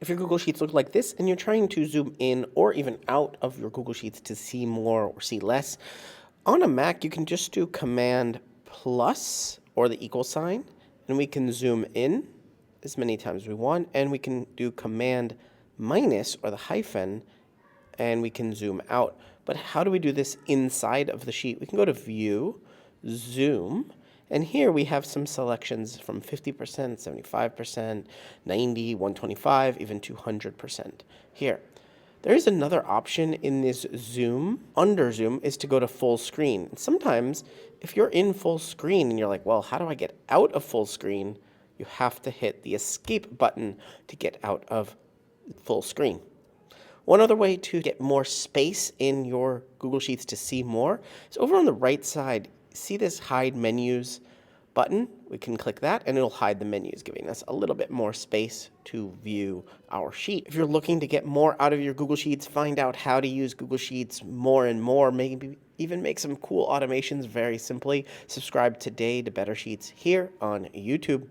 If your Google Sheets look like this and you're trying to zoom in or even out of your Google Sheets to see more or see less, on a Mac you can just do Command plus or the equal sign, and we can zoom in as many times as we want, and we can do Command minus or the hyphen, and we can zoom out. But how do we do this inside of the sheet? We can go to View, Zoom, and here we have some selections from 50%, 75%, 90, 125, even 200%. Here. There is another option in this zoom. Under zoom is to go to full screen. And sometimes if you're in full screen and you're like, well, how do I get out of full screen? You have to hit the escape button to get out of full screen. One other way to get more space in your Google Sheets to see more is over on the right side. See this hide menus button? We can click that and it'll hide the menus, giving us a little bit more space to view our sheet. If you're looking to get more out of your Google Sheets, find out how to use Google Sheets more and more, maybe even make some cool automations very simply, subscribe today to Better Sheets here on YouTube.